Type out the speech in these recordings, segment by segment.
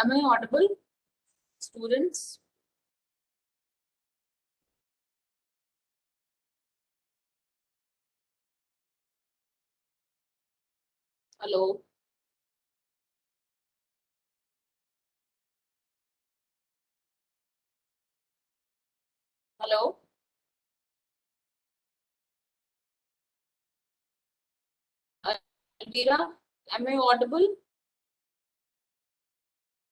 Am I audible, students? Hello? Hello? Alvira, am I audible?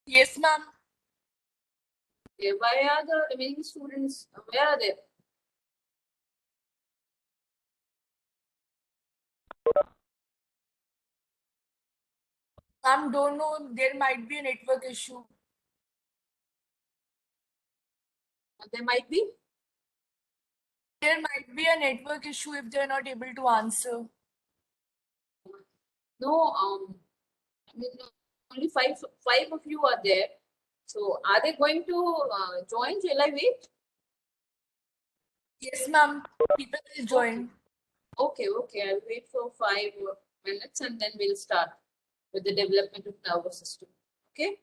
Yes, ma'am. Okay, why are the remaining students, where are they? Ma'am, don't know. There might be a network issue. There might be. There might be a network issue if they're not able to answer. No, I mean, only five of you are there. So are they going to join? Shall I wait? Yes, ma'am. People will join. Okay, I'll wait for 5 minutes and then we'll start with the development of nervous system. Okay.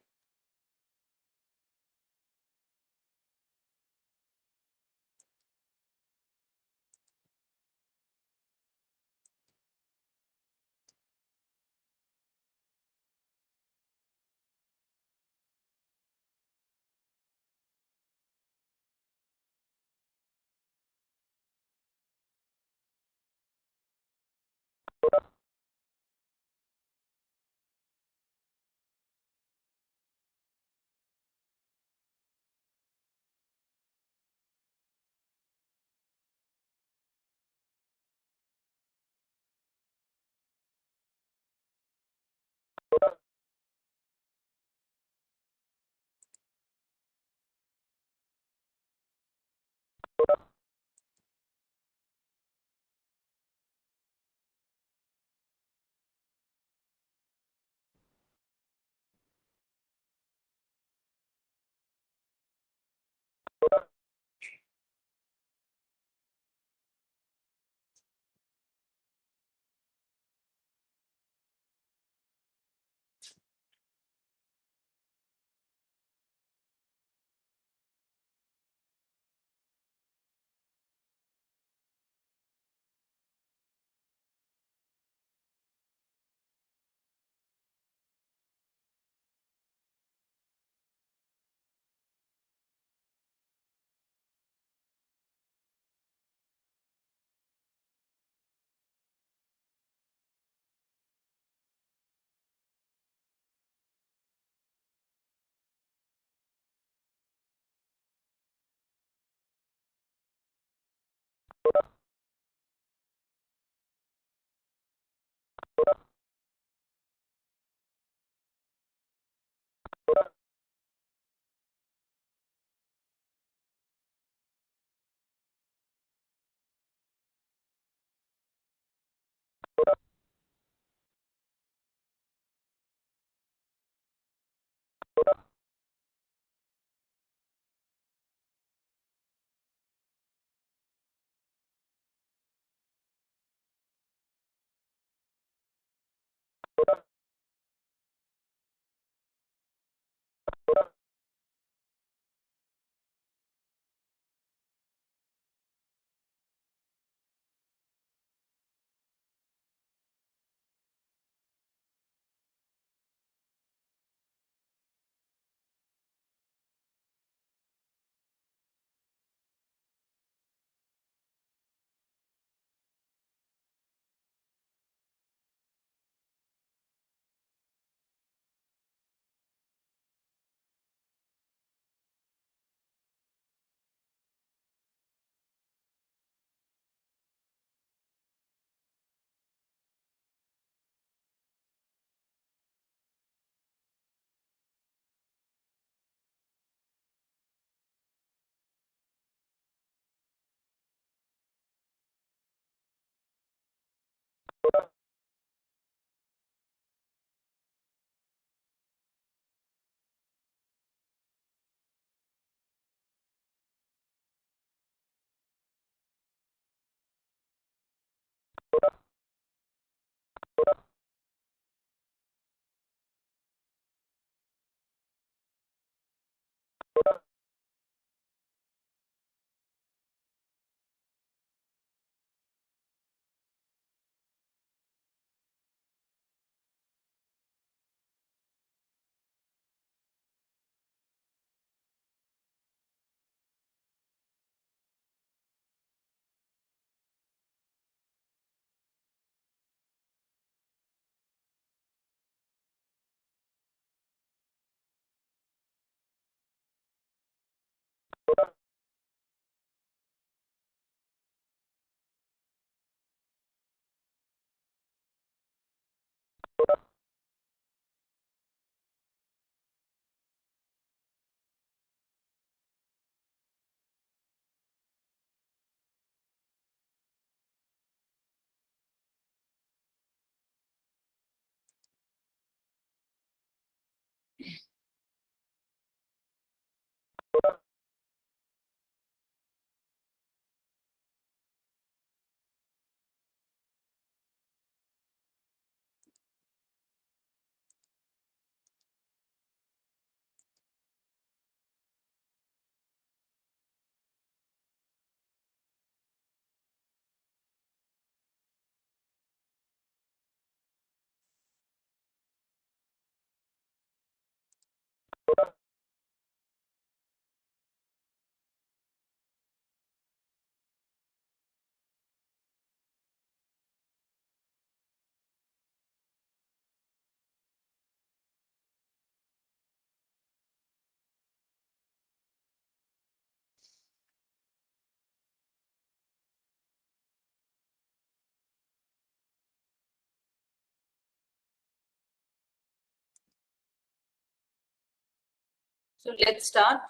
So let's start.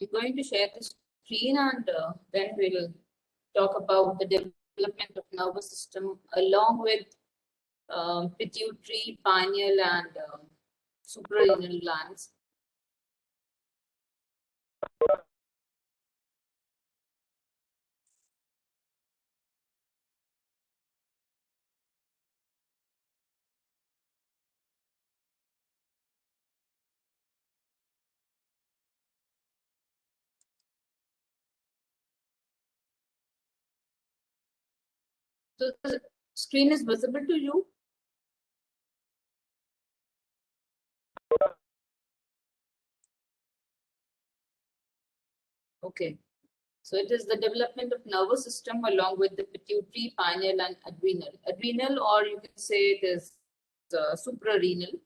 I'm going to share the screen and then we'll talk about the development of nervous system along with pituitary, pineal, and suprarenal glands. So the screen is visible to you. Okay. So it is the development of nervous system along with the pituitary, pineal, and adrenal. Adrenal, or you can say it is suprarenal.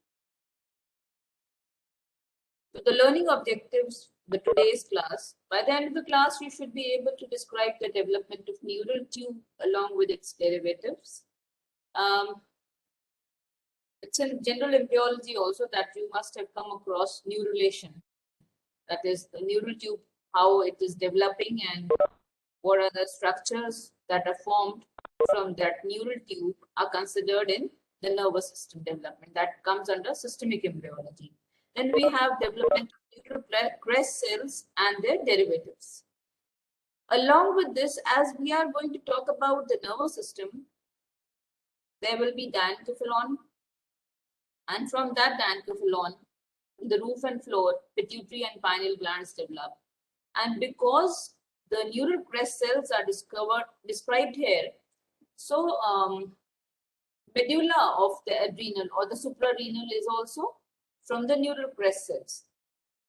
So the learning objectives, the today's class. By the end of the class, you should be able to describe the development of neural tube along with its derivatives. It's in general embryology also that you must have come across neurulation. That is the neural tube, how it is developing and what are the structures that are formed from that neural tube are considered in the nervous system development. That comes under systemic embryology. Then we have development of neural crest cells and their derivatives. Along with this, as we are going to talk about the nervous system, there will be diencephalon, and from that diencephalon, the roof and floor, pituitary and pineal glands develop. And because the neural crest cells are described here, so medulla of the adrenal or the suprarenal is also from the neural crest cells.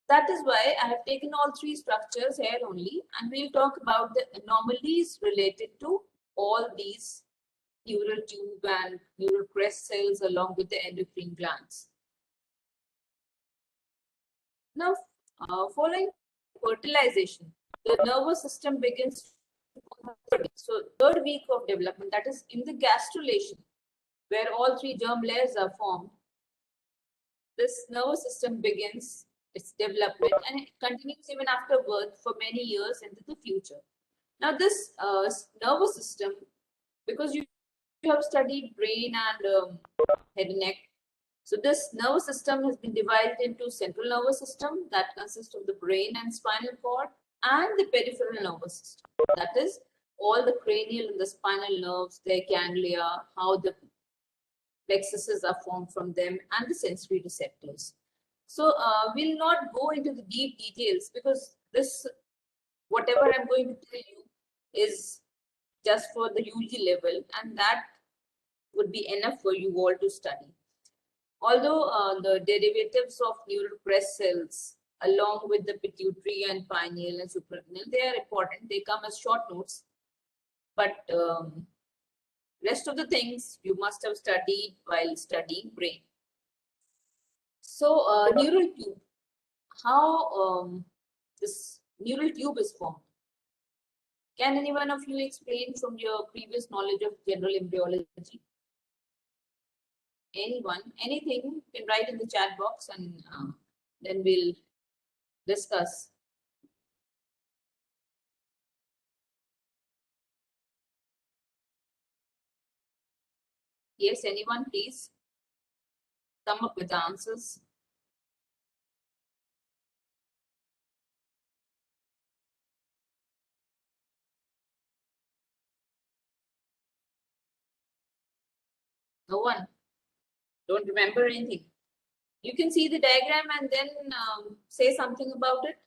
That is why I have taken all three structures here only, and we'll talk about the anomalies related to all these neural tube and neural crest cells along with the endocrine glands. Now, following fertilization, the nervous system begins. So, third week of development, that is in the gastrulation, where all three germ layers are formed. This nervous system begins its development and it continues even after birth for many years into the future. Now, this nervous system because you have studied brain and head and neck. So this nervous system has been divided into central nervous system that consists of the brain and spinal cord, and the peripheral nervous system. That is all the cranial and the spinal nerves, their ganglia, how the plexuses are formed from them, and the sensory receptors. So we'll not go into the deep details because this, whatever I'm going to tell you, is just for the UG level, and that would be enough for you all to study. Although the derivatives of neural crest cells, along with the pituitary and pineal and suprarenal, they are important. They come as short notes, but rest of the things you must have studied while studying brain. So neural tube, how this neural tube is formed. Can any one of you explain from your previous knowledge of general embryology? Anyone, anything, you can write in the chat box, and then we'll discuss. Yes, anyone, please come up with answers. No one? Don't remember anything? You can see the diagram and then say something about it.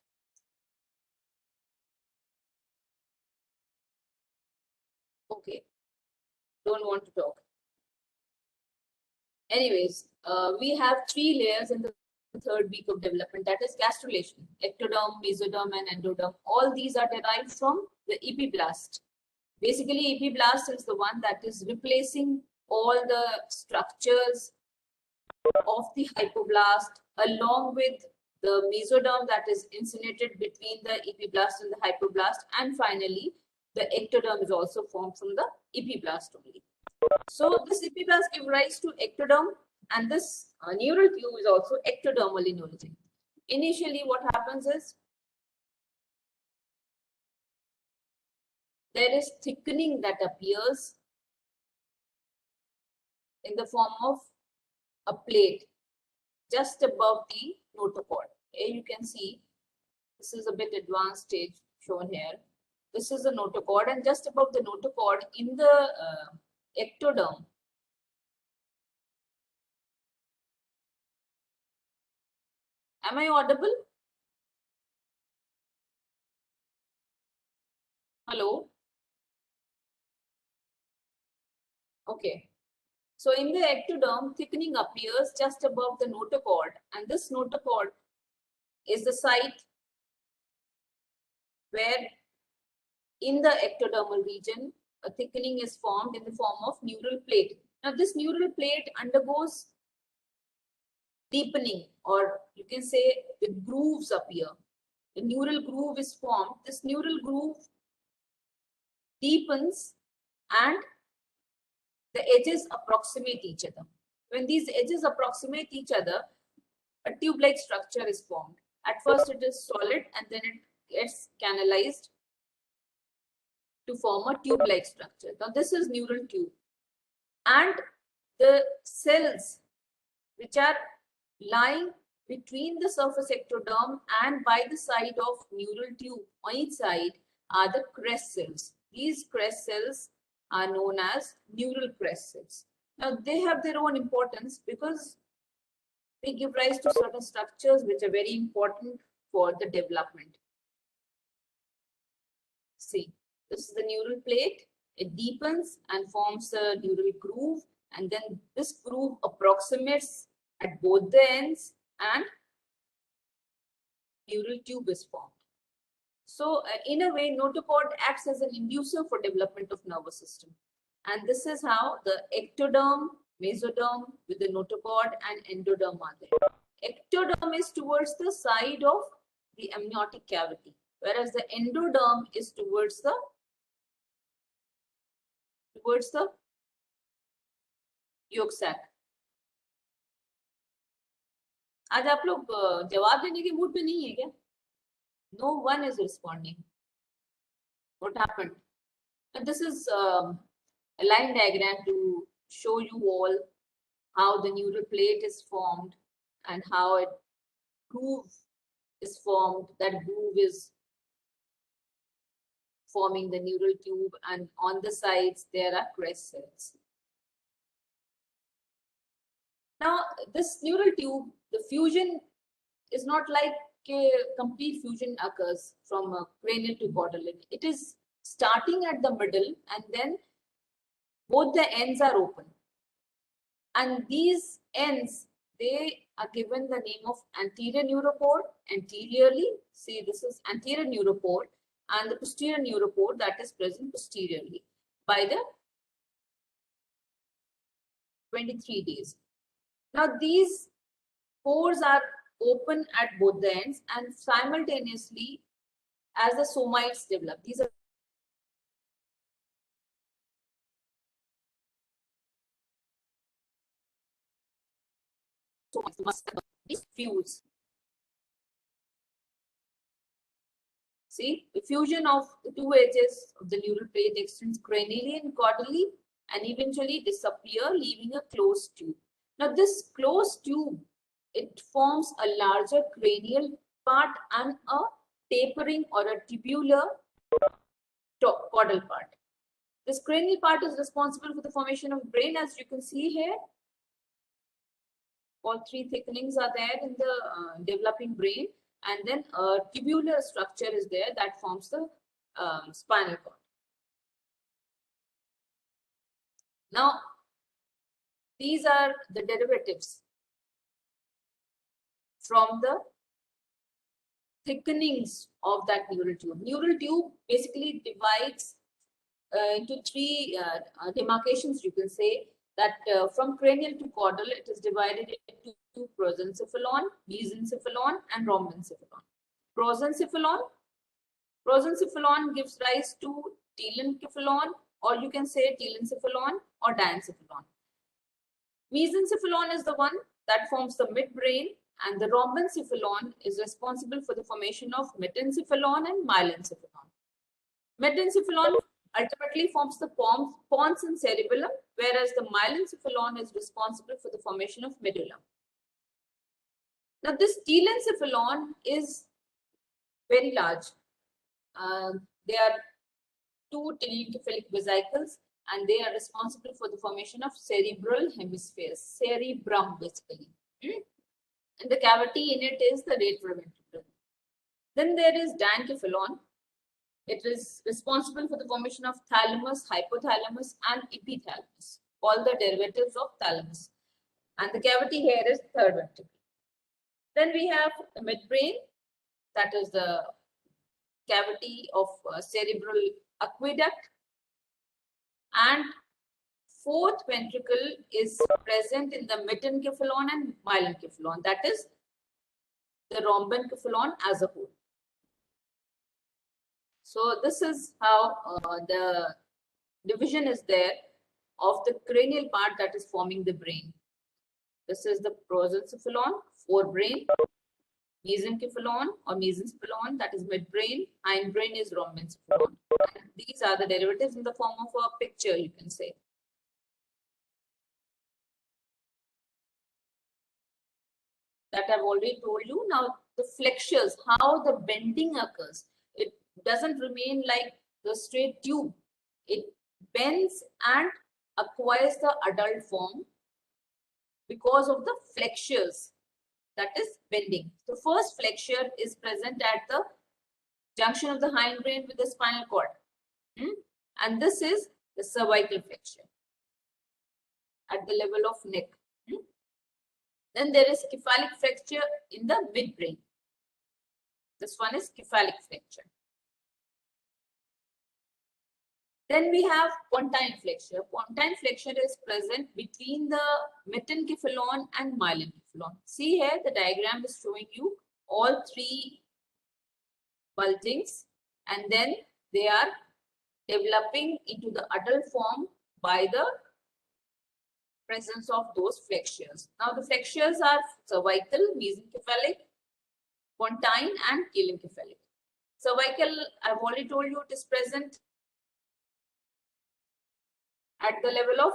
Okay, don't want to talk. Anyways, we have 3 layers in the third week of development, that is gastrulation, ectoderm, mesoderm, and endoderm. All these are derived from the epiblast. Basically, epiblast is the one that is replacing all the structures of the hypoblast, along with the mesoderm that is incinerated between the epiblast and the hypoblast, and finally the ectoderm is also formed from the epiblast only. So this epiblast gives rise to ectoderm, and this neural tube is also ectodermal in origin. Initially, what happens is there is thickening that appears in the form of a plate just above the notochord. Here you can see this is a bit advanced stage shown here. This is the notochord, and just above the notochord in the ectoderm, am I audible? Hello? Okay. So in the ectoderm, thickening appears just above the notochord, and this notochord is the site where in the ectodermal region, a thickening is formed in the form of neural plate. Now this neural plate undergoes deepening, or you can say the grooves appear. The neural groove is formed. This neural groove deepens and the edges approximate each other. When these edges approximate each other, a tube-like structure is formed. At first it is solid, and then it gets canalized to form a tube-like structure. Now this is neural tube, and the cells which are lying between the surface ectoderm and by the side of neural tube on each side are the crest cells. These crest cells are known as neural crest cells. Now they have their own importance because they give rise to certain structures which are very important for the development. See, this is the neural plate. It deepens and forms a neural groove, and then this groove approximates at both the ends and neural tube is formed. So in a way, notochord acts as an inducer for development of nervous system. And this is how the ectoderm, mesoderm with the notochord and endoderm are there. Ectoderm is towards the side of the amniotic cavity, whereas the endoderm is towards the yolk sac. आज आप लोग जवाब देने के mood पे नहीं है क्या? No one is responding. What happened? And this is a line diagram to show you all how the neural plate is formed and how a groove is formed. That groove is forming the neural tube, and on the sides there are crest cells. Now, this neural tube, the fusion is not like a complete fusion occurs from cranial to caudal. It is starting at the middle, and then both the ends are open. And these ends, they are given the name of anterior neuropore, anteriorly. See, this is anterior neuropore, and the posterior neuropore that is present posteriorly by the 23 days. Now, these pores are open at both the ends, and simultaneously as the somites develop. These are somites, fuse. See, the fusion of the two edges of the neural plate extends cranially and caudally and eventually disappear, leaving a closed tube. Now, this closed tube, it forms a larger cranial part and a tapering or a tubular caudal part. This cranial part is responsible for the formation of brain, as you can see here. All three thickenings are there in the developing brain, and then a tubular structure is there that forms the spinal cord. Now, these are the derivatives from the thickenings of that neural tube. Neural tube basically divides into three demarcations, you can say, that from cranial to caudal, it is divided into prosencephalon, mesencephalon, and rhombencephalon. Prosencephalon gives rise to telencephalon, or you can say telencephalon or diencephalon. Mesencephalon is the one that forms the midbrain, and the rhombencephalon is responsible for the formation of metencephalon and myelencephalon. Metencephalon ultimately forms the pons and cerebellum, whereas the myelencephalon is responsible for the formation of medulla. Now, this telencephalon is very large. There are two telencephalic vesicles, and they are responsible for the formation of cerebral hemispheres, cerebrum basically. And the cavity in it is the retroventricle. Then there is diencephalon. It is responsible for the formation of thalamus, hypothalamus, and epithalamus, all the derivatives of thalamus. And the cavity here is third ventricle. Then we have the midbrain, that is the cavity of cerebral aqueduct. And fourth ventricle is present in the metencephalon and myelencephalon, that is the rhombencephalon as a whole. So this is how the division is there of the cranial part that is forming the brain. This is the prosencephalon, forebrain, mesencephalon or mesencephalon, that is midbrain, hindbrain is rhombencephalon. And these are the derivatives in the form of a picture, you can say. That I've already told you. Now, the flexures, how the bending occurs. It doesn't remain like the straight tube. It bends and acquires the adult form because of the flexures, that is bending. The first flexure is present at the junction of the hindbrain with the spinal cord. And this is the cervical flexure at the level of neck. Then there is cephalic flexure in the midbrain. This one is cephalic flexure. Then we have pontine flexure. Pontine flexure is present between the metencephalon and myelencephalon. See here, the diagram is showing you all three bulgings, and then they are developing into the adult form by the presence of those flexures. Now, the flexures are cervical, mesencephalic, pontine, and telencephalic. Cervical, I've already told you, it is present at the level of,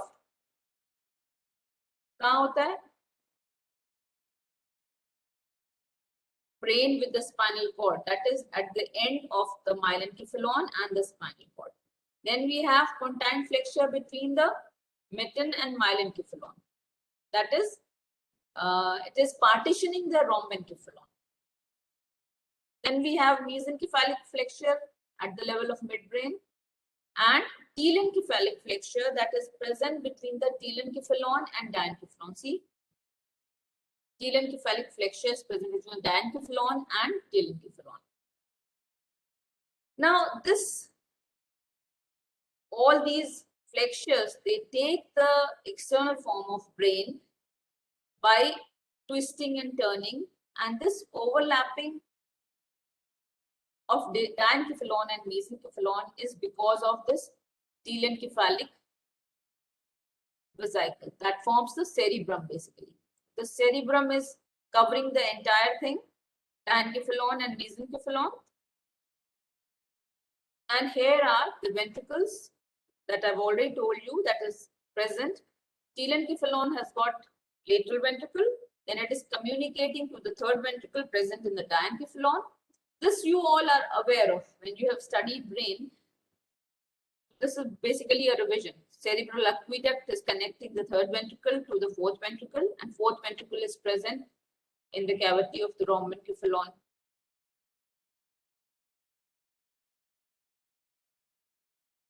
कहाँ होता है? Brain with the spinal cord, that is at the end of the myelencephalon and the spinal cord. Then we have contact flexure between the mitten and myelencephalon. That is, it is partitioning the rhombencephalon. Then we have mesencephalic flexure at the level of midbrain and telencephalic flexure that is present between the telencephalon and diencephalon. See, telencephalic flexure is present between diencephalon and telencephalon. Now, all these flexures, they take the external form of brain by twisting and turning, and this overlapping of the diencephalon and mesencephalon is because of this telencephalic vesicle that forms the cerebrum basically. The cerebrum is covering the entire thing, diencephalon and mesencephalon. And here are the ventricles that I've already told you that is present. Telencephalon has got lateral ventricle, then it is communicating to the third ventricle present in the diencephalon. This you all are aware of when you have studied brain. This is basically a revision. Cerebral aqueduct is connecting the third ventricle to the fourth ventricle, and fourth ventricle is present in the cavity of the rhombencephalon.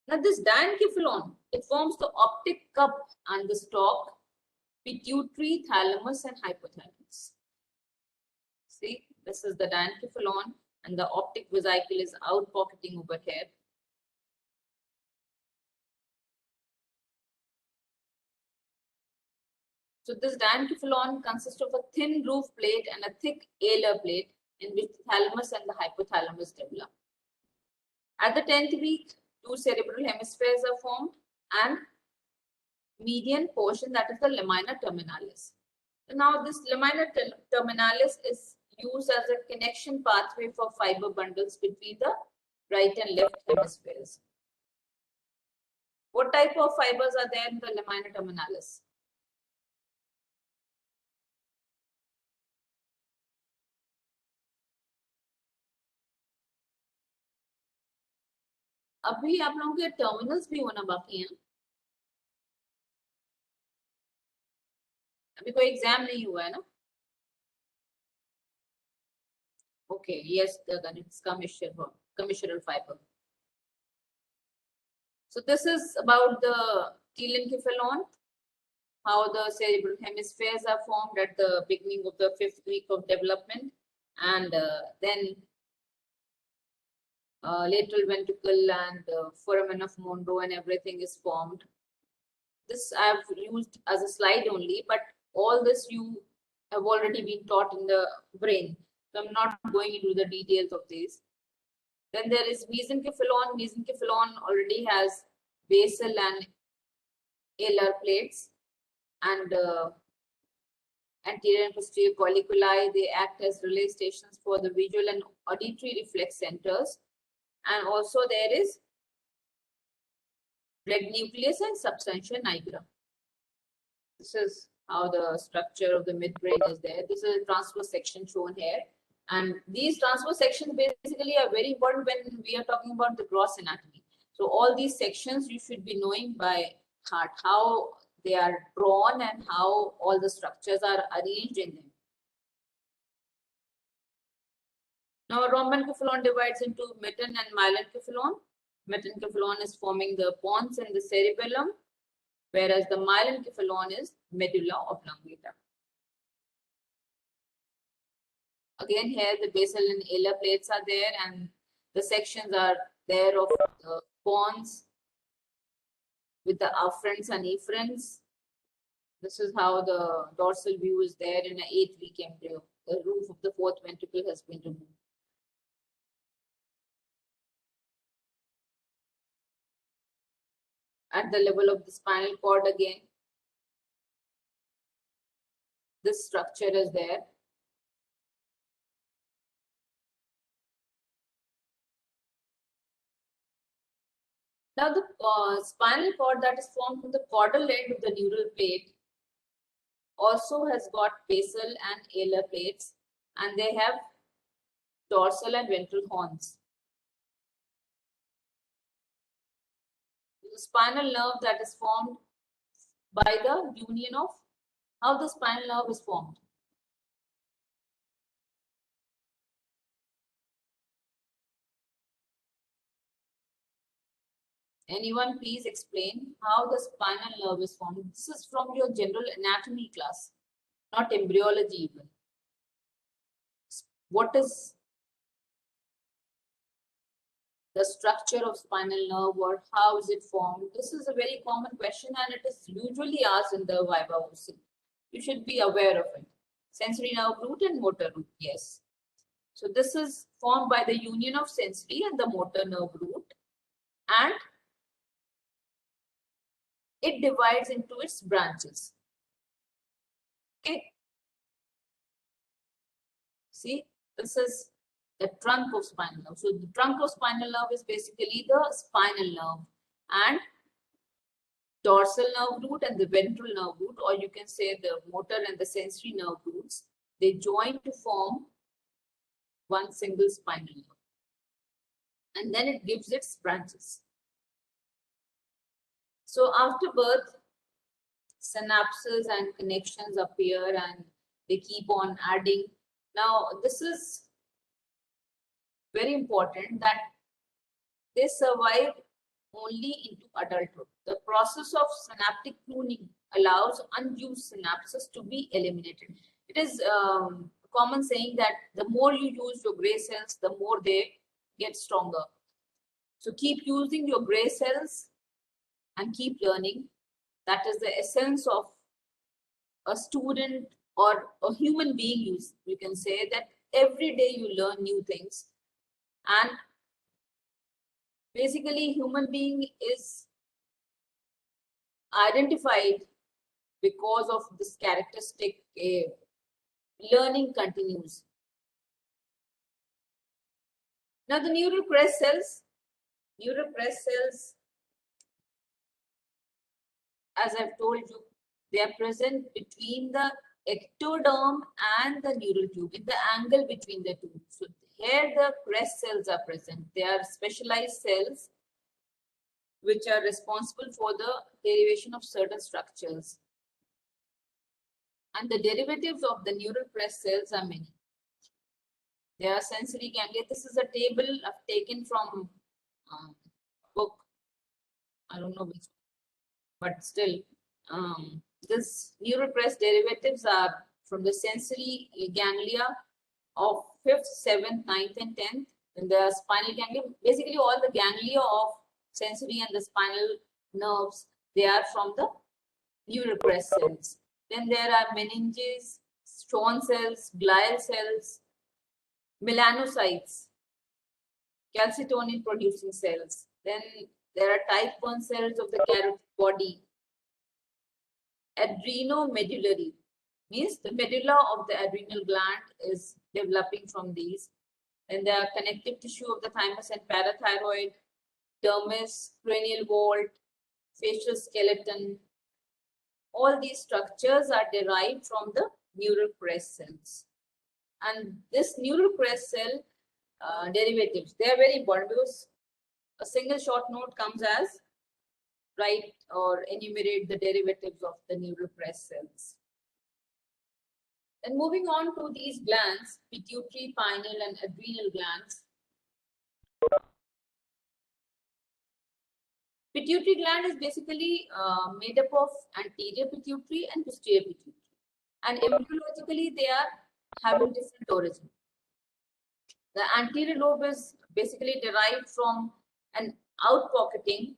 Now this diencephalon, it forms the optic cup and the stalk, pituitary, thalamus and hypothalamus. See, this is the diencephalon and the optic vesicle is out pocketing over here. So this diencephalon consists of a thin roof plate and a thick alar plate in which the thalamus and the hypothalamus develop. At the 10th week, two cerebral hemispheres are formed and median portion, that is the lamina terminalis. Now this lamina terminalis is used as a connection pathway for fiber bundles between the right and left hemispheres. What type of fibers are there in the lamina terminalis? अभी आप लोगों के terminals भी होना बाकी हैं. अभी कोई एग्जाम नहीं हुआ है ना? Okay, yes, it's commissural fiber. So this is about the telencephalon, how the cerebral hemispheres are formed at the beginning of the 5th week of development, and then lateral ventricle and foramen of Monro and everything is formed. This I have used as a slide only, but all this you have already been taught in the brain. So I'm not going into the details of these. Then there is mesencephalon. Mesencephalon already has basal and alar plates, and anterior and posterior colliculi. They act as relay stations for the visual and auditory reflex centers. And also there is red nucleus and substantia nigra. This is how the structure of the midbrain is there. This is a transverse section shown here. And these transverse sections basically are very important when we are talking about the gross anatomy. So all these sections you should be knowing by heart, how they are drawn and how all the structures are arranged in them. Now, rhombencephalon divides into mitten and myelencephalon. Metencephalon is forming the pons and the cerebellum, whereas the myelencephalon is medulla oblongata. Again, here the basal and alar plates are there, and the sections are there of the pons with the afferents and efferents. This is how the dorsal view is there in an 8-week embryo. The roof of the fourth ventricle has been removed. At the level of the spinal cord again, this structure is there. Now the spinal cord that is formed from the caudal end of the neural plate also has got basal and alar plates, and they have dorsal and ventral horns. The spinal nerve that is formed by the union of how the spinal nerve is formed. Anyone please explain how the spinal nerve is formed? This is from your general anatomy class, not embryology even. What is the structure of spinal nerve, or how is it formed? This is a very common question and it is usually asked in the Viva OC. You should be aware of it. Sensory nerve root and motor root, yes. So this is formed by the union of sensory and the motor nerve root, and it divides into its branches. Okay. See, this is the trunk of spinal nerve. So the trunk of spinal nerve is basically the spinal nerve, and dorsal nerve root and the ventral nerve root, or you can say the motor and the sensory nerve roots, they join to form one single spinal nerve. And then it gives its branches. So after birth, synapses and connections appear and they keep on adding. Now, this is very important that they survive only into adulthood. The process of synaptic pruning allows unused synapses to be eliminated. It is common saying that the more you use your gray cells, the more they get stronger. So keep using your gray cells and keep learning. That is the essence of a student or a human being. You can say that every day you learn new things, and basically human being is identified because of this characteristic. Learning continues. Now the neural crest cells, as I've told you, they are present between the ectoderm and the neural tube, in the angle between the two. So here the crest cells are present. They are specialized cells which are responsible for the derivation of certain structures. And the derivatives of the neural crest cells are many. There are sensory ganglia. This is a table I've taken from book. I don't know which, but still, this neural crest derivatives are from the sensory ganglia of 5th, 7th, 9th, and 10th. And the spinal ganglia, basically all the ganglia of sensory and the spinal nerves, they are from the neural crest cells. Then there are meninges, Schwann cells, glial cells, melanocytes, calcitonin producing cells. Then there are type 1 cells of the carotid body. Adrenomedullary means the medulla of the adrenal gland is developing from these. Then there are connective tissue of the thymus and parathyroid, dermis, cranial vault, facial skeleton. All these structures are derived from the neural crest cells. And this neural crest cell derivatives, they are very important because a single short note comes as write or enumerate the derivatives of the neural crest cells. Then moving on to these glands, pituitary, pineal, and adrenal glands. Pituitary gland is basically made up of anterior pituitary and posterior pituitary. And embryologically, they are having different origin. The anterior lobe is basically derived from an outpocketing.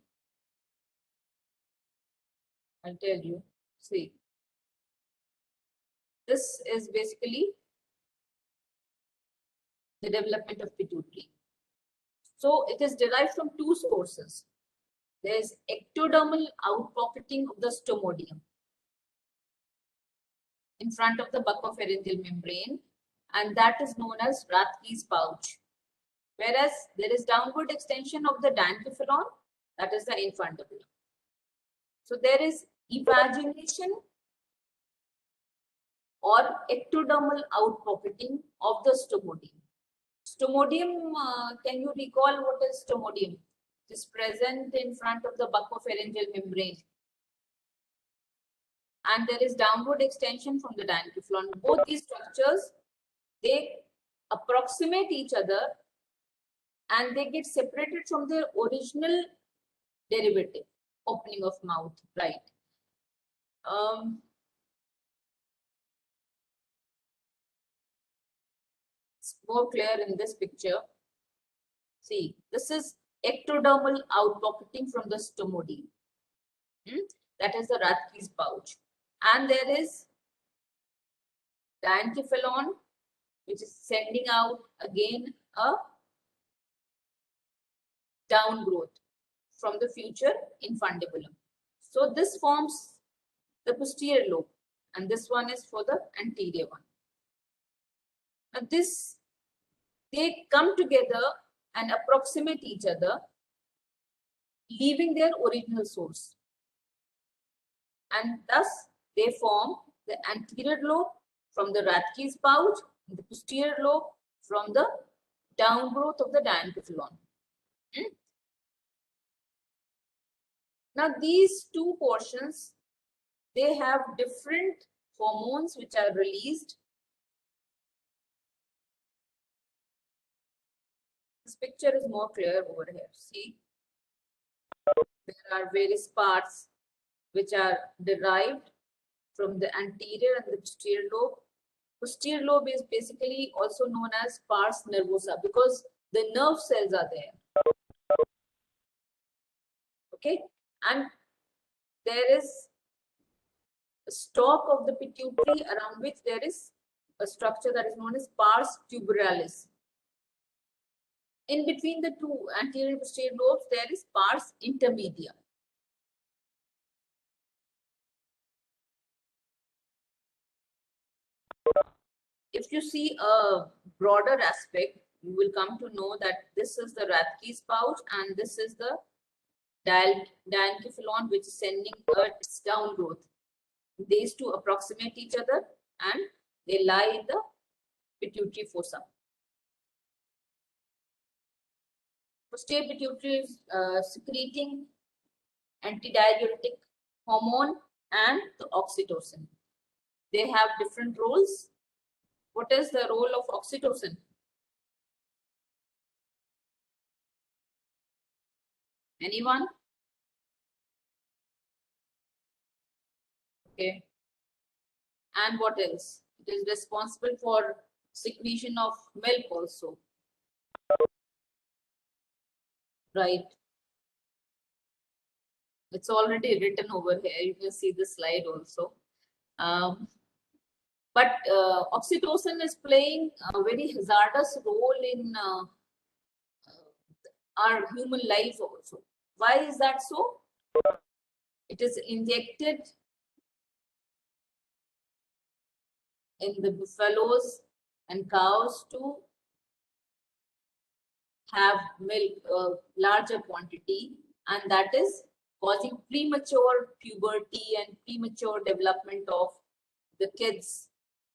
I'll tell you. See, this is basically the development of pituitary. So it is derived from two sources. There is ectodermal outpocketing of the stomodium in front of the buccopharyngeal membrane, and that is known as Rathke's pouch. Whereas there is downward extension of the diencephalon that is the infundibulum. So there is evagination or ectodermal outpocketing of the stomodium. Stomodium, can you recall what is stomodium? It is present in front of the buccopharyngeal membrane. And there is downward extension from the diencephalon. Both these structures, they approximate each other and they get separated from their original derivative, opening of mouth, right? It's more clear in this picture. See, this is ectodermal outpocketing from the stomodium. That is the Rathke's pouch. And there is diencephalon, which is sending out again a downgrowth from the future infundibulum. So this forms the posterior lobe, and this one is for the anterior one. Now this, they come together and approximate each other, leaving their original source. And thus they form the anterior lobe from the Rathke's pouch, and the posterior lobe from the downgrowth of the diencephalon. Now these two portions, they have different hormones which are released. This picture is more clear over here. See, there are various parts which are derived from the anterior and the posterior lobe. Posterior lobe is basically also known as pars nervosa because the nerve cells are there. Okay, and there is a stalk of the pituitary around which there is a structure that is known as pars tuberalis. In between the two anterior and posterior lobes, there is pars intermedia. If you see a broader aspect, you will come to know that this is the Rathke's pouch and this is the diencephalon, which is sending its downgrowth. These two approximate each other and they lie in the pituitary fossa. Posterior pituitary is secreting antidiuretic hormone and the oxytocin. They have different roles. What is the role of oxytocin? Anyone? Okay. And what else? It is responsible for secretion of milk also. Right. It's already written over here. You can see the slide also. But oxytocin is playing a very hazardous role in our human lives also. Why is that so? It is injected in the buffaloes and cows to have milk, larger quantity, and that is causing premature puberty and premature development of the kids.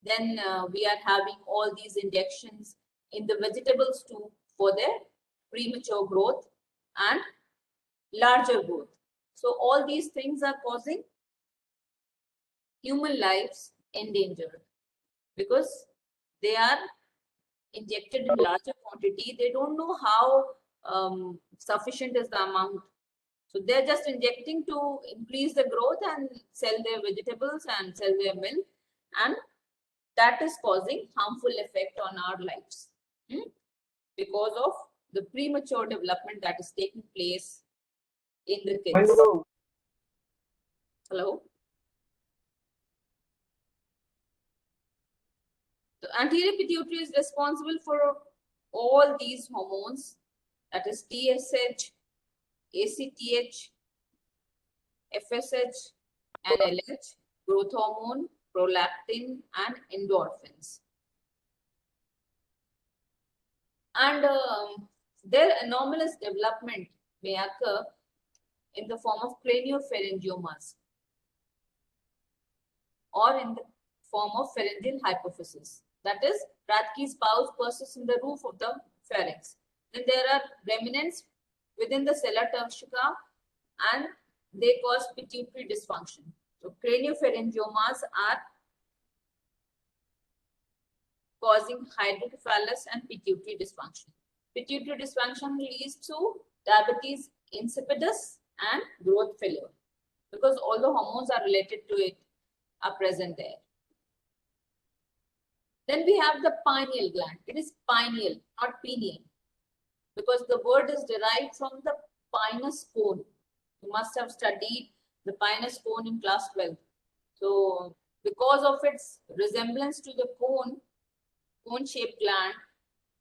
Then we are having all these injections in the vegetables too for their premature growth and larger growth. So all these things are causing human lives endangered because they are injected in larger quantity. They don't know how sufficient is the amount. So they're just injecting to increase the growth and sell their vegetables and sell their milk, and that is causing harmful effect on our lives because of the premature development that is taking place in the kids. Hello? The anterior pituitary is responsible for all these hormones, that is TSH, ACTH, FSH, and LH, growth hormone, prolactin, and endorphins. And their anomalous development may occur in the form of craniopharyngiomas or in the form of pharyngeal hypophysis. That is, Rathke's pouch persists in the roof of the pharynx. Then there are remnants within the sella turcica and they cause pituitary dysfunction. So craniopharyngiomas are causing hydrocephalus and pituitary dysfunction. Pituitary dysfunction leads to diabetes insipidus and growth failure because all the hormones are related to it are present there. Then we have the pineal gland. It is pineal, not pineal, because the word is derived from the pinous cone. You must have studied the pinous cone in class 12. So because of its resemblance to the cone-shaped gland,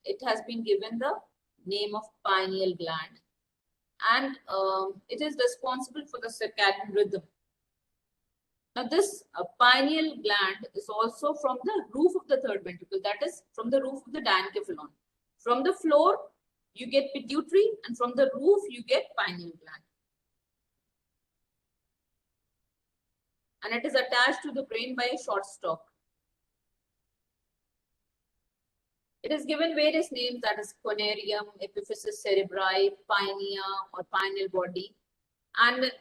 it has been given the name of pineal gland. And it is responsible for the circadian rhythm. Now this pineal gland is also from the roof of the third ventricle, that is from the roof of the diencephalon. From the floor, you get pituitary, and from the roof, you get pineal gland. And it is attached to the brain by a short stalk. It is given various names, that is conarium, epiphysis cerebri, pinea or pineal body. And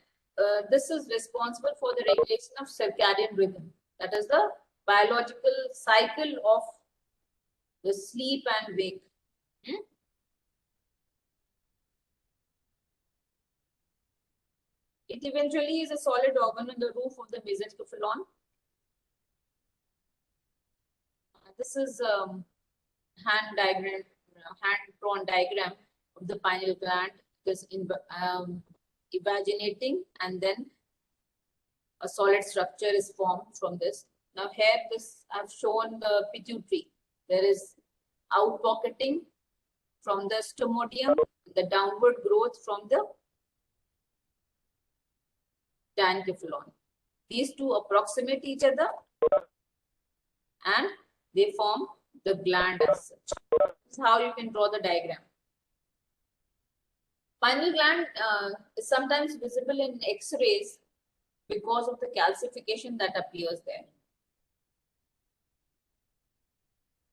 this is responsible for the regulation of circadian rhythm. That is the biological cycle of the sleep and wake. It eventually is a solid organ on the roof of the mesencephalon. This is hand diagram, hand-drawn diagram of the pineal gland. It is invaginating, and then a solid structure is formed from this. Now here, this I've shown the pituitary. There is outpocketing from the stomodium, the downward growth from the diencephalon. These two approximate each other and they form the gland as such. This is how you can draw the diagram. Pineal gland is sometimes visible in X-rays because of the calcification that appears there.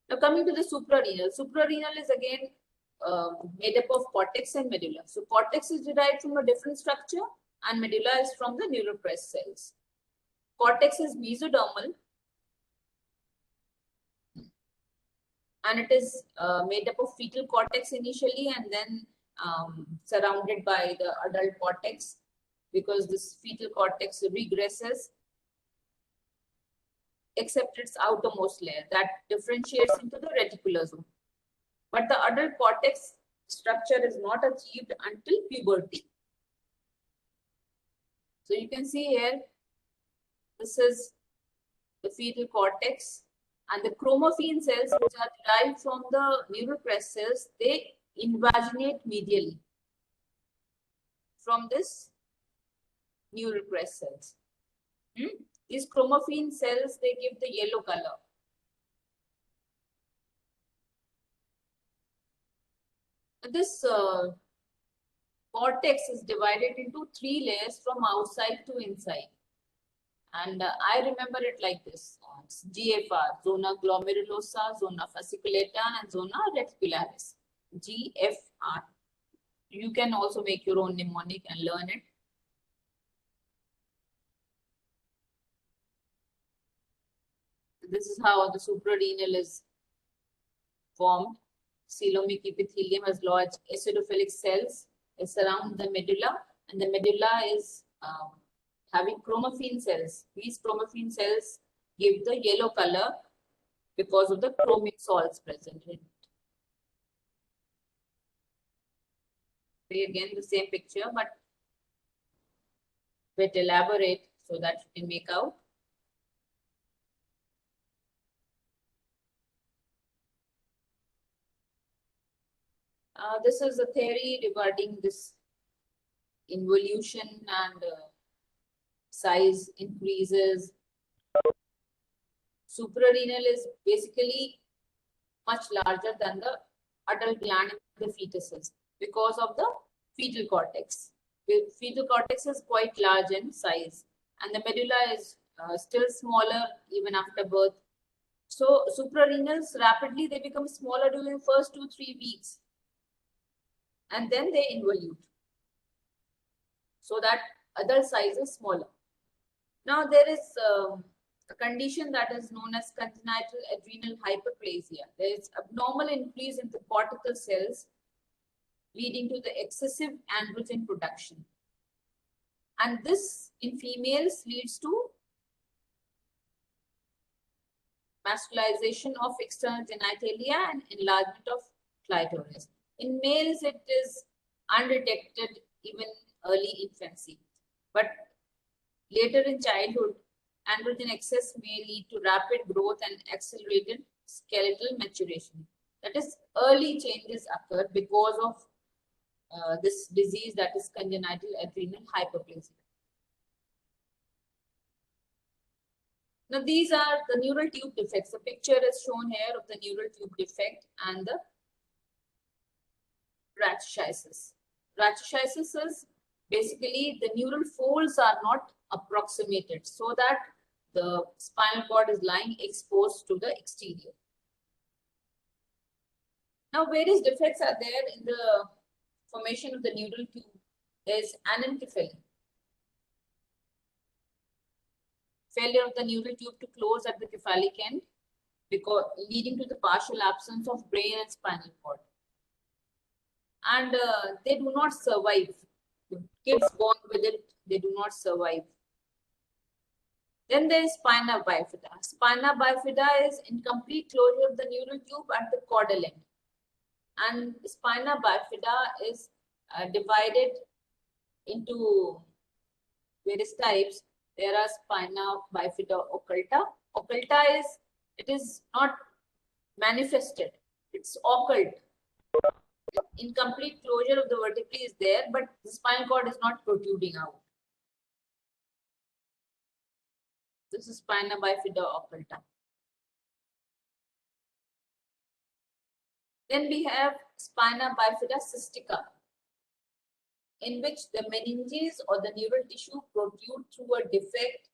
Now coming to the suprarenal. Suprarenal is again made up of cortex and medulla. So cortex is derived from a different structure and medulla is from the neuropores cells. Cortex is mesodermal and it is made up of fetal cortex initially and then surrounded by the adult cortex, because this fetal cortex regresses except its outermost layer that differentiates into the reticular zone. But the adult cortex structure is not achieved until puberty. So you can see here, this is the fetal cortex, and the chromaffin cells, which are derived from the neuropores cells, they invaginate medially from this neuropores cells. These chromaffin cells, they give the yellow color. This cortex is divided into 3 layers from outside to inside. And I remember it like this. It's GFR, zona glomerulosa, zona fasciculata, and zona reticularis. GFR. You can also make your own mnemonic and learn it. This is how the suprarenal is formed. Coelomic epithelium has large acidophilic cells that surround the medulla, and the medulla is having chromaffin cells. These chromaffin cells give the yellow color because of the chromic salts present in it. Again, the same picture, but bit elaborate so that you can make out. This is a theory regarding this involution and size increases. Suprarenal is basically much larger than the adult gland in the fetuses because of the fetal cortex. fetal cortex is quite large in size, and the medulla is still smaller even after birth. So suprarenals rapidly they become smaller during first 2-3 weeks, and then they involute, so that adult size is smaller. Now there is a condition that is known as congenital adrenal hyperplasia. There is abnormal increase in the cortical cells leading to the excessive androgen production. And this in females leads to masculization of external genitalia and enlargement of clitoris. In males, it is undetected even early infancy. But later in childhood, androgen excess may lead to rapid growth and accelerated skeletal maturation. That is, early changes occur because of this disease, that is congenital adrenal hyperplasia. Now, these are the neural tube defects. The picture is shown here of the neural tube defect and the rachis. Rachis is basically the neural folds are not approximated, so that the spinal cord is lying exposed to the exterior. Now, various defects are there in the formation of the neural tube. There is anencephaly, failure of the neural tube to close at the cephalic end, because leading to the partial absence of brain and spinal cord. And they do not survive. The kids born with it, they do not survive. Then there is spina bifida. Spina bifida is incomplete closure of the neural tube at the caudal end. And spina bifida is divided into various types. There are spina bifida occulta. Occulta is, it is not manifested, it's occult. Incomplete closure of the vertebrae is there, but the spinal cord is not protruding out. This is spina bifida occulta. Then we have spina bifida cystica, in which the meninges or the neural tissue protrude through a defect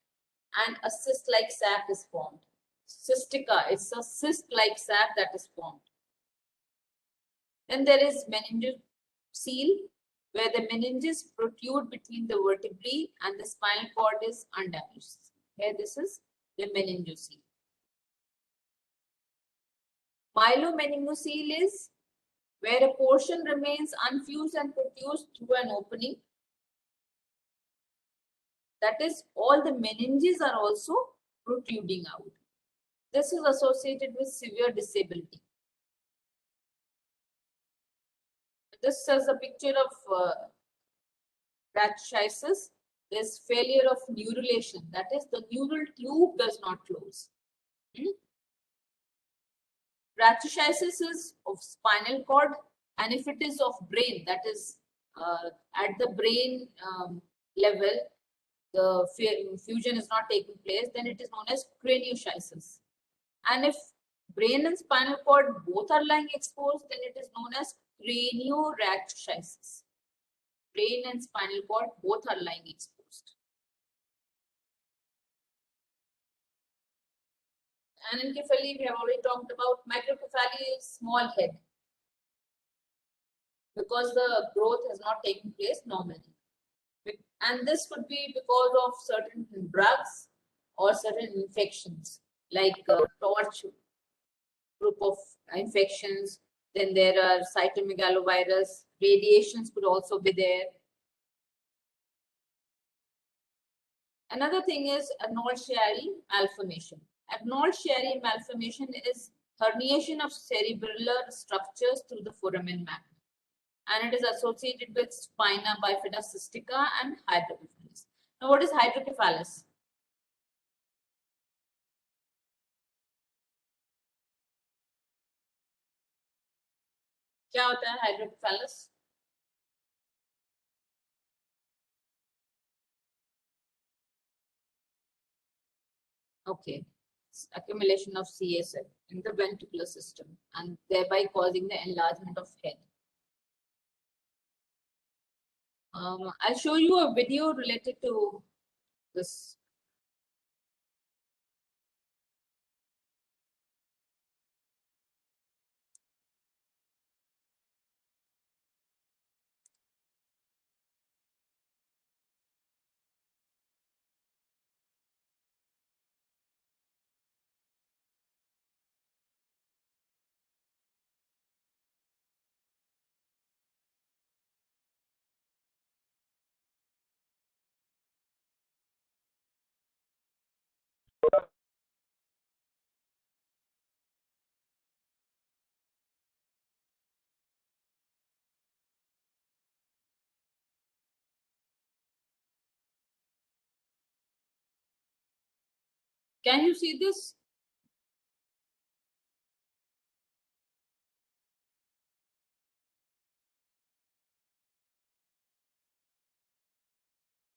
and a cyst-like sac is formed. Cystica, it's a cyst-like sac that is formed. Then there is meningocele, where the meninges protrude between the vertebrae and the spinal cord is undamaged. Here this is the meningocele. Myelomeningocele is where a portion remains unfused and protrudes through an opening. That is, all the meninges are also protruding out. This is associated with severe disability. This is a picture of rachis. There's failure of neurulation. That is, the neural tube does not close. Rachis is of spinal cord, and if it is of brain, that is at the brain level, the fusion is not taking place, then it is known as cranioschisis. And if brain and spinal cord both are lying exposed, then it is known as craniorachis. Brain and spinal cord both are lying exposed. Anencephaly, we have already talked about. Microcephaly is small head, because the growth has not taken place normally. And this could be because of certain drugs or certain infections, like torch group of infections. Then there are cytomegalovirus. Radiations could also be there. Another thing is Arnold-Chiari malformation. Arnold-Chiari malformation is herniation of cerebellar structures through the foramen magnum, and it is associated with spina bifida cystica and hydrocephalus. Now, what is hydrocephalus? क्या होता है hydrocephalus? Okay, it's accumulation of CSF in the ventricular system and thereby causing the enlargement of head. I'll show you a video related to this. Can you see this?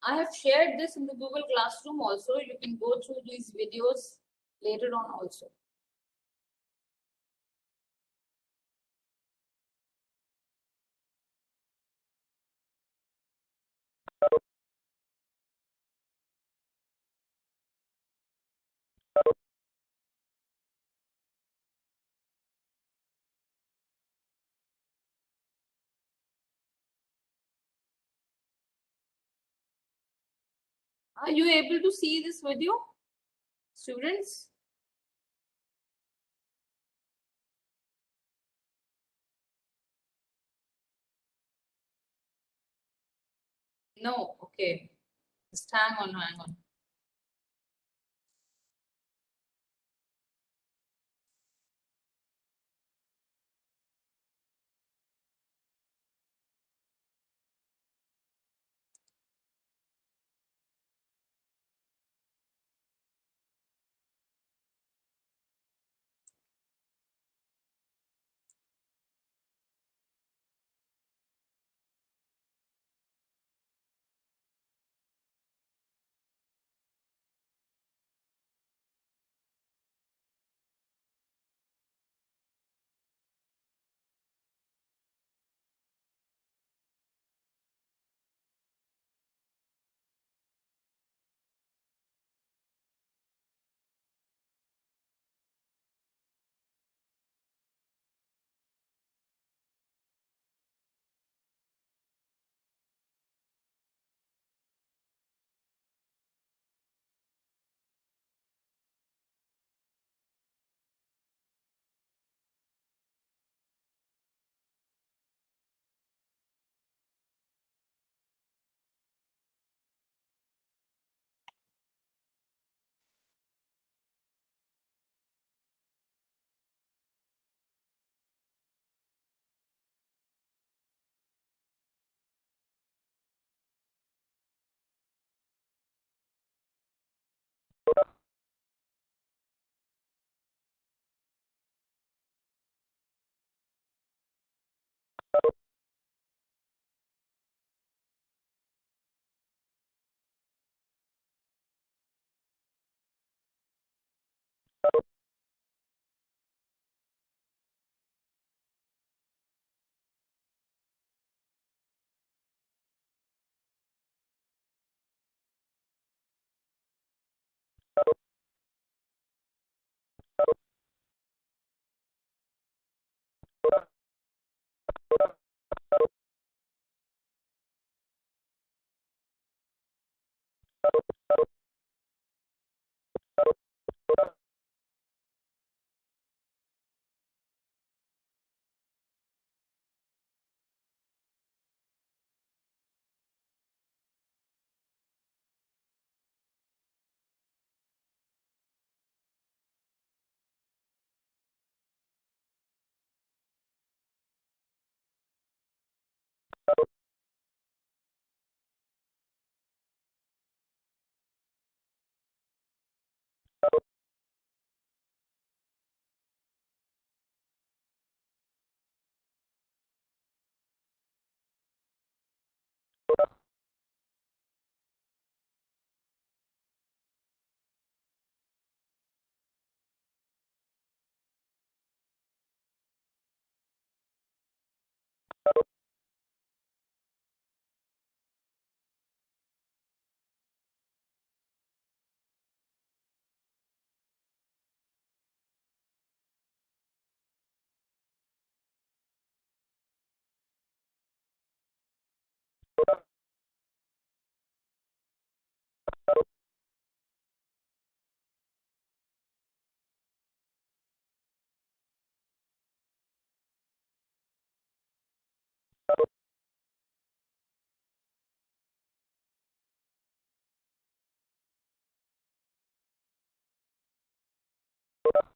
I have shared this in the Google Classroom also. You can go through these videos later on also. Are you able to see this video, students? No, okay. Just hang on, hang on.